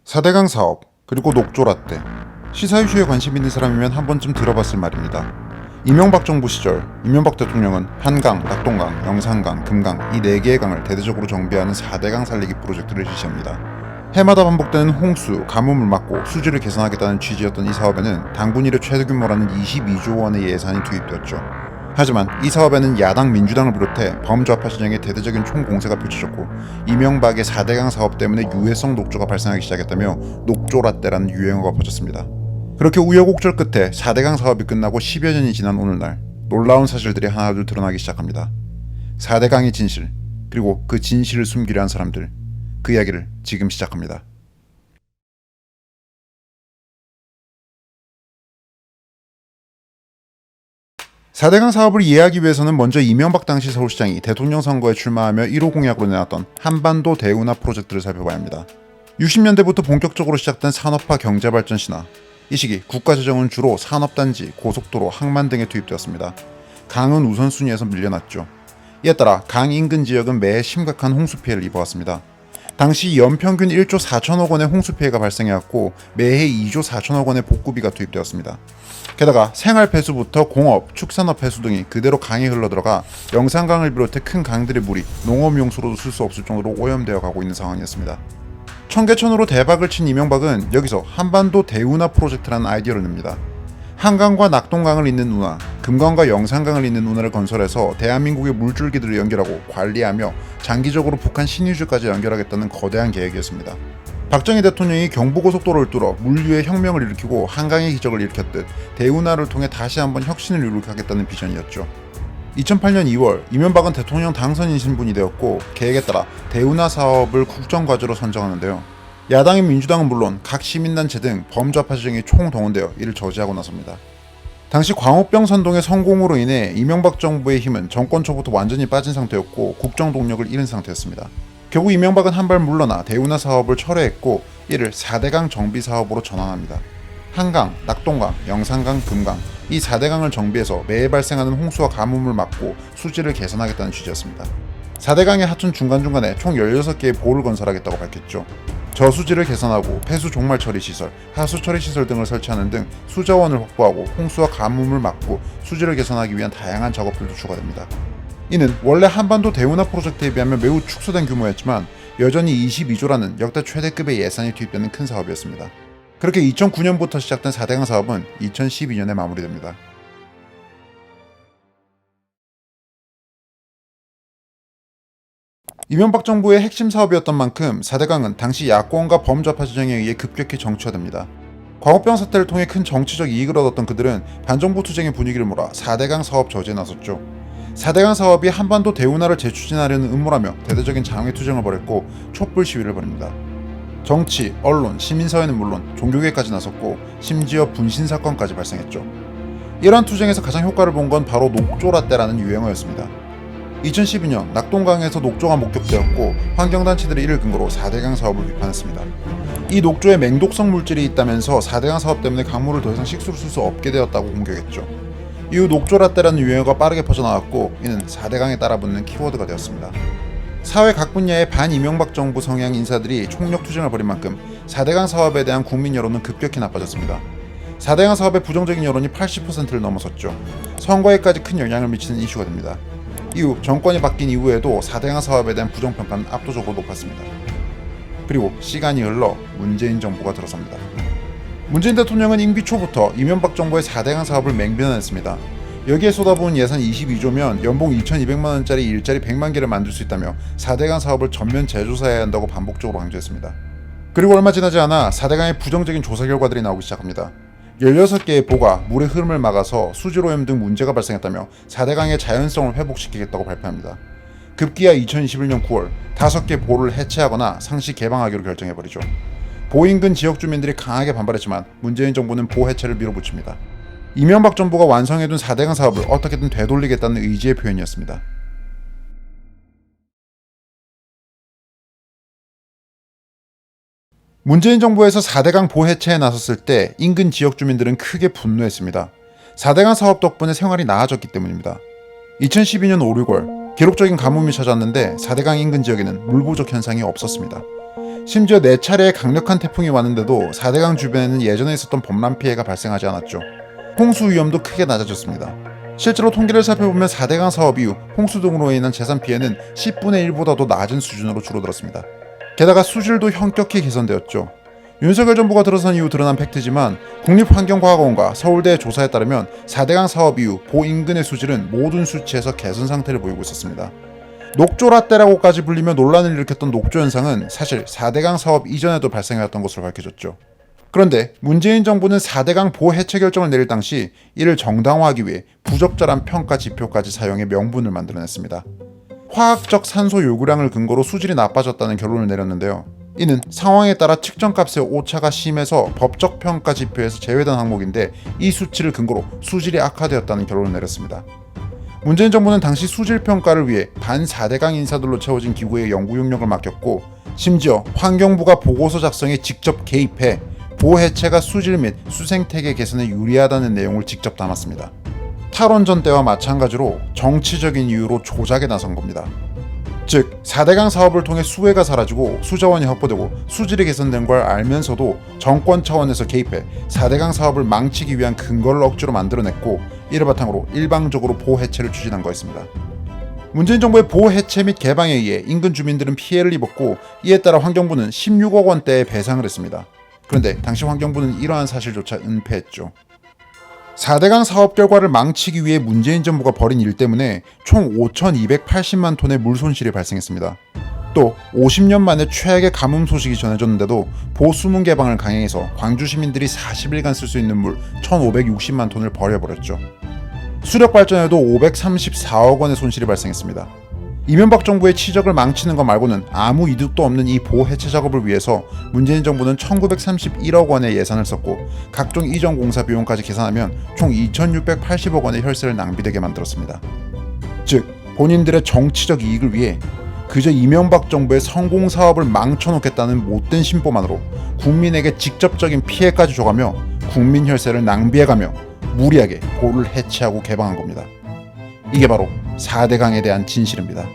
4대강 사업, 그리고 녹조라떼. 시사 이슈에 관심 있는 사람이면 한 번쯤 들어봤을 말입니다. 이명박 정부 시절 이명박 대통령은 한강, 낙동강, 영산강, 금강 이 4개의 강을 대대적으로 정비하는 4대강 살리기 프로젝트를 실시합니다. 해마다 반복되는 홍수, 가뭄을 막고 수질을 개선하겠다는 취지였던 이 사업에는 당군 이래 최대 규모라는 22조 원의 예산이 투입되었죠. 하지만 이 사업에는 야당 민주당을 비롯해 범좌파 진영의 대대적인 총공세가 펼쳐졌고 이명박의 4대강 사업 때문에 유해성 녹조가 발생하기 시작했다며 녹조라떼라는 유행어가 퍼졌습니다. 그렇게 우여곡절 끝에 4대강 사업이 끝나고 10여 년이 지난 오늘날 놀라운 사실들이 하나둘 드러나기 시작합니다. 4대강의 진실, 그리고 그 진실을 숨기려 한 사람들, 그 이야기를 지금 시작합니다. 4대강 사업을 이해하기 위해서는 먼저 이명박 당시 서울시장이 대통령 선거에 출마하며 1호 공약으로 내놨던 한반도 대운하 프로젝트를 살펴봐야 합니다. 60년대부터 본격적으로 시작된 산업화 경제발전 신화. 이 시기 국가재정은 주로 산업단지, 고속도로, 항만 등에 투입되었습니다. 강은 우선순위에서 밀려났죠. 이에 따라 강 인근 지역은 매해 심각한 홍수 피해를 입어왔습니다. 당시 연평균 1조 4천억 원의 홍수 피해가 발생해왔고 매해 2조 4천억 원의 복구비가 투입되었습니다. 게다가 생활 폐수부터 공업, 축산업 폐수 등이 그대로 강에 흘러들어가 영산강을 비롯해 큰 강들의 물이 농업용수로도 쓸 수 없을 정도로 오염되어 가고 있는 상황이었습니다. 청계천으로 대박을 친 이명박은 여기서 한반도 대운하 프로젝트라는 아이디어를 냅니다. 한강과 낙동강을 잇는 운하, 금강과 영산강을 잇는 운하를 건설해서 대한민국의 물줄기들을 연결하고 관리하며 장기적으로 북한 신의주까지 연결하겠다는 거대한 계획이었습니다. 박정희 대통령이 경부고속도로를 뚫어 물류의 혁명을 일으키고 한강의 기적을 일으켰듯 대운하를 통해 다시 한번 혁신을 이룩하겠다는 비전이었죠. 2008년 2월 이명박은 대통령 당선인 신분이 되었고 계획에 따라 대운하 사업을 국정과제로 선정하는데요. 야당인 민주당은 물론 각 시민단체 등 범좌파 진영이 총동원되어 이를 저지하고 나섭니다. 당시 광우병 선동의 성공으로 인해 이명박 정부의 힘은 정권 초부터 완전히 빠진 상태였고 국정 동력을 잃은 상태였습니다. 결국 이명박은 한 발 물러나 대운하 사업을 철회했고 이를 4대강 정비 사업으로 전환합니다. 한강, 낙동강, 영산강, 금강 이 4대강을 정비해서 매해 발생하는 홍수와 가뭄을 막고 수질을 개선하겠다는 취지였습니다. 4대강의 하천 중간중간에 총 16개의 보를 건설하겠다고 밝혔죠. 저수지를 개선하고 폐수 종말 처리 시설, 하수 처리 시설 등을 설치하는 등 수자원을 확보하고 홍수와 가뭄을 막고 수질을 개선하기 위한 다양한 작업들도 추가됩니다. 이는 원래 한반도 대운하 프로젝트에 비하면 매우 축소된 규모였지만 여전히 22조라는 역대 최대급의 예산이 투입되는 큰 사업이었습니다. 그렇게 2009년부터 시작된 4대강 사업은 2012년에 마무리됩니다. 이명박 정부의 핵심 사업이었던 만큼 4대강은 당시 야권과 범좌파 진영에 의해 급격히 정치화됩니다. 광우병 사태를 통해 큰 정치적 이익을 얻었던 그들은 반정부 투쟁의 분위기를 몰아 4대강 사업 저지에 나섰죠. 4대강 사업이 한반도 대운하를 재추진하려는 음모라며 대대적인 장외 투쟁을 벌였고 촛불 시위를 벌입니다. 정치, 언론, 시민사회는 물론 종교계까지 나섰고 심지어 분신사건까지 발생했죠. 이러한 투쟁에서 가장 효과를 본 건 바로 녹조라떼라는 유행어였습니다. 2012년 낙동강에서 녹조가 목격되었고 환경단체들이 이를 근거로 4대강 사업을 비판했습니다. 이 녹조에 맹독성 물질이 있다면서 4대강 사업 때문에 강물을 더 이상 식수로 쓸 수 없게 되었다고 공격했죠. 이후 녹조라떼라는 유행어가 빠르게 퍼져나왔고 이는 4대강에 따라붙는 키워드가 되었습니다. 사회 각 분야의 반이명박 정부 성향 인사들이 총력 투쟁을 벌인 만큼 4대강 사업에 대한 국민 여론은 급격히 나빠졌습니다. 4대강 사업의 부정적인 여론이 80%를 넘어섰죠. 선거에까지 큰 영향을 미치는 이슈가 됩니다. 이후 정권이 바뀐 이후에도 4대강 사업에 대한 부정평가는 압도적으로 높았습니다. 그리고 시간이 흘러 문재인 정부가 들어섭니다. 문재인 대통령은 임기 초부터 이명박 정부의 4대강 사업을 맹비난했습니다. 여기에 쏟아부은 예산 22조면 연봉 2,200만원짜리 일자리 100만 개를 만들 수 있다며 4대강 사업을 전면 재조사해야 한다고 반복적으로 강조했습니다. 그리고 얼마 지나지 않아 4대강의 부정적인 조사 결과들이 나오기 시작합니다. 16개의 보가 물의 흐름을 막아서 수질오염 등 문제가 발생했다며 4대강의 자연성을 회복시키겠다고 발표합니다. 급기야 2021년 9월 5개 보를 해체하거나 상시 개방하기로 결정해버리죠. 보 인근 지역 주민들이 강하게 반발했지만 문재인 정부는 보 해체를 밀어붙입니다. 이명박 정부가 완성해둔 4대강 사업을 어떻게든 되돌리겠다는 의지의 표현이었습니다. 문재인 정부에서 4대강 보 해체에 나섰을 때 인근 지역 주민들은 크게 분노했습니다. 4대강 사업 덕분에 생활이 나아졌기 때문입니다. 2012년 5, 6월 기록적인 가뭄이 찾아왔는데 4대강 인근 지역에는 물 부족 현상이 없었습니다. 심지어 4차례의 강력한 태풍이 왔는데도 4대강 주변에는 예전에 있었던 범람 피해가 발생하지 않았죠. 홍수 위험도 크게 낮아졌습니다. 실제로 통계를 살펴보면 4대강 사업 이후 홍수 등으로 인한 재산 피해는 10분의 1보다도 낮은 수준으로 줄어들었습니다. 게다가 수질도 현격히 개선되었죠. 윤석열 정부가 들어선 이후 드러난 팩트지만 국립환경과학원과 서울대의 조사에 따르면 4대강 사업 이후 보 인근의 수질은 모든 수치에서 개선 상태를 보이고 있었습니다. 녹조라떼라고까지 불리며 논란을 일으켰던 녹조 현상은 사실 4대강 사업 이전에도 발생해왔던 것으로 밝혀졌죠. 그런데 문재인 정부는 4대강 보호 해체 결정을 내릴 당시 이를 정당화하기 위해 부적절한 평가 지표까지 사용해 명분을 만들어냈습니다. 화학적 산소 요구량을 근거로 수질이 나빠졌다는 결론을 내렸는데요. 이는 상황에 따라 측정값의 오차가 심해서 법적 평가 지표에서 제외된 항목인데 이 수치를 근거로 수질이 악화되었다는 결론을 내렸습니다. 문재인 정부는 당시 수질 평가를 위해 반 4대강 인사들로 채워진 기구에 연구 용역을 맡겼고 심지어 환경부가 보고서 작성에 직접 개입해 보호 해체가 수질 및 수생태계 개선에 유리하다는 내용을 직접 담았습니다. 탈원전 때와 마찬가지로 정치적인 이유로 조작에 나선 겁니다. 즉 4대강 사업을 통해 수해가 사라지고 수자원이 확보되고 수질이 개선된 걸 알면서도 정권 차원에서 개입해 4대강 사업을 망치기 위한 근거를 억지로 만들어냈고 이를 바탕으로 일방적으로 보호 해체를 추진한 거였습니다. 문재인 정부의 보호 해체 및 개방에 의해 인근 주민들은 피해를 입었고 이에 따라 환경부는 16억 원대의 배상을 했습니다. 그런데 당시 환경부는 이러한 사실조차 은폐했죠. 4대강 사업 결과를 망치기 위해 문재인 정부가 벌인 일 때문에 총 5,280만 톤의 물 손실이 발생했습니다. 또 50년 만에 최악의 가뭄 소식이 전해졌는데도 보수문 개방을 강행해서 광주 시민들이 40일간 쓸 수 있는 물 1,560만 톤을 버려버렸죠. 수력 발전에도 534억 원의 손실이 발생했습니다. 이명박 정부의 치적을 망치는 것 말고는 아무 이득도 없는 이 보호 해체 작업을 위해서 문재인 정부는 1931억 원의 예산을 썼고 각종 이전 공사 비용까지 계산하면 총 2680억 원의 혈세를 낭비되게 만들었습니다. 즉 본인들의 정치적 이익을 위해 그저 이명박 정부의 성공 사업을 망쳐놓겠다는 못된 심보만으로 국민에게 직접적인 피해까지 줘가며 국민 혈세를 낭비해가며 무리하게 보호를 해체하고 개방한 겁니다. 이게 바로 4대강에 대한 진실입니다.